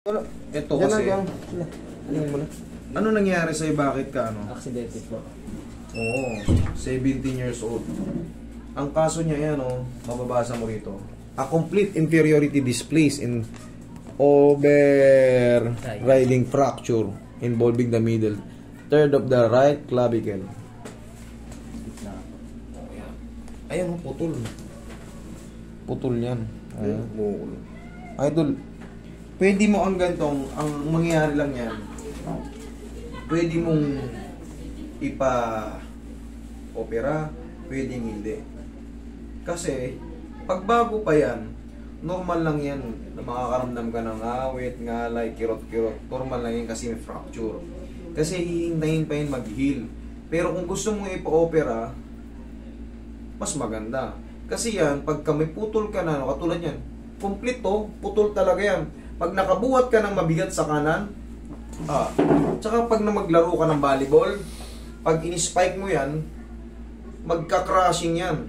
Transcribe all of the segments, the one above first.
Ito kasi, ano nangyari sa'yo? Bakit ka ano? Aksidente po. Oo, 17 years old. Ang kaso niya yan, mababasa mo rito. A complete inferiority displays in overriding fracture involving the middle third of the right clavicle. Ayan, putol. Putol yan. Ayan. Idol, pwede mo ang gantong, ang mangyayari lang yan, pwede mong ipa-opera, pwedeng hindi. Kasi, pag bago pa yan, normal lang yan na makakaramdam ka ng awit, ngalay, kirot-kirot. Normal lang yan kasi may fracture. Kasi hihintayin pa yan mag-heal. Pero kung gusto mong ipa-opera, mas maganda. Kasi yan, pagka may putol ka na, katulad yan, complete to, putol talaga yan. Pag nakabuhat ka ng mabigat sa kanan, tsaka pag na maglaro ka ng volleyball, pag in-spike mo yan, magka-crushing yan.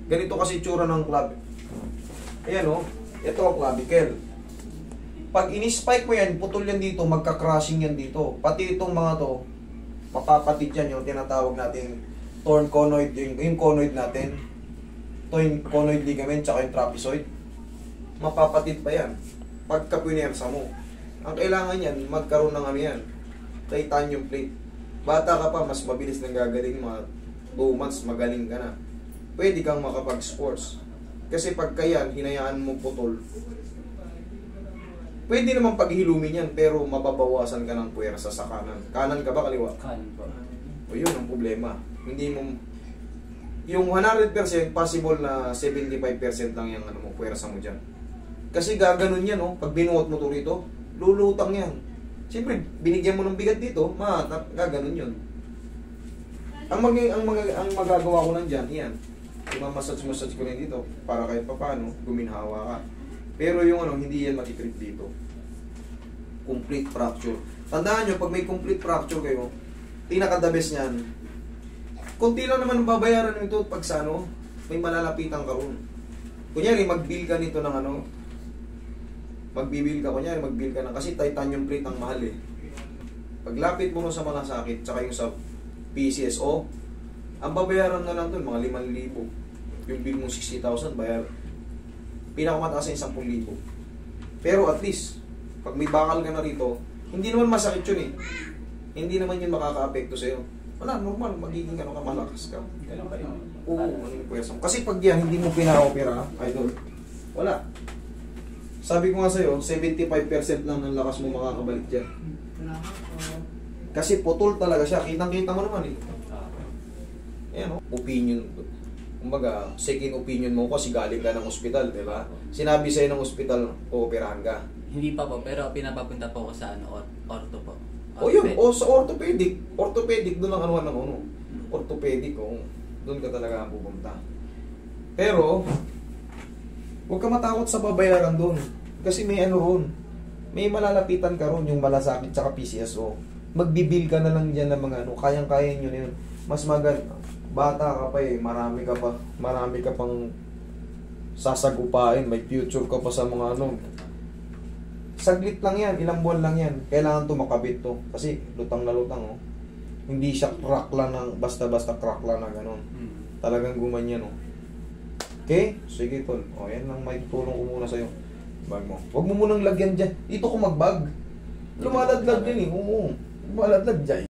Ganito kasi tsura ng club. Ayan ito ang clavicle. Pag in-spike mo yan, putol yan dito, magka-crushing yan dito. Pati itong mga to, mapapatid yan yung tinatawag natin torn conoid, yung conoid natin. Ito yung conoid ligament, tsaka yung trapezoid. Mapapatid pa yan pagka pinersa mo. Ang kailangan yan, magkaroon ng titanium plate. Bata ka pa, mas mabilis nang gagaling, mga 2 months, magaling ka na. Pwede kang makapag-sports. Kasi pagka yan, hinayaan mo putol, pwede naman paghilumin yan, pero mababawasan ka ng puwersa sa kanan. Kanan ka ba, kaliwa? Kanan po. O yun ang problema. Hindi mo, yung 100% possible na 75% lang yung puwersa mo dyan. Kasi gaganon yan, pag binuot mo to rito, lulutang yan. Siyempre, binigyan mo ng bigat dito, gaganon yun. Ang magagawa ko lang dyan, yan. Massage ko rin dito, para kahit paano, guminhawa ka. Pero yung hindi yan matitrip dito. Complete fracture. Tandaan nyo, pag may complete fracture kayo, pinaka-the best nyan, kunti lang naman babayaran nito pag sa may malalapitan ka ron. Kunyari, mag-bill ka nito ng mag-bill ka ng, kasi titanium plate ang mahal Paglapit mo sa mga sakit, tsaka yung sa PCSO, ang babayaran na lang doon, mga 5,000. Yung bill mo 60,000, bayar. Pinakamataas ay 10,000. Pero at least, pag may bakal ka na rito, hindi naman masakit yun Hindi naman yun makaka-apekto sa'yo. Wala, normal, magiging malakas ka. Oo, kasi pag yan, hindi mo pina-opera, idol, wala. Sabi ko nga sa'yo, 75% lang ng lakas mo makakabalik dyan. Kasi putol talaga siya. Kitang-kita mo naman Ayan opinion. Kumbaga, second opinion mo kasi galing ka ng ospital, di ba? Sinabi sa'yo ng ospital, ooperahan ka. Hindi pa po, pero pinapapunta po ko sa ortho po. Yun, sa orthopedic. Orthopedic, doon ang orthopedic, doon ka talaga pupunta. Pero, huwag ka matakot sa babayaran doon. Kasi may ron. May malalapitan ka ron, yung malasakit tsaka PCSO. Magbibil ka na lang dyan ng mga kayang-kaya nyo na yun. Mas maganda. Bata ka pa marami ka pang sasagupain, may future ka pa sa mga Saglit lang yan, ilang buwan lang yan. Kailangan to makabit to. Kasi lutang na lutang Hindi siya crack lang ng basta-basta crack lang na gano'n. Talagang gumanyan Okay? Sige tol. Yan lang may tulong ko muna sa'yo. Bag mo. Huwag mo munang lagyan dyan. Dito ko magbag. Lumaladlag din Oo. Lumaladlag dyan.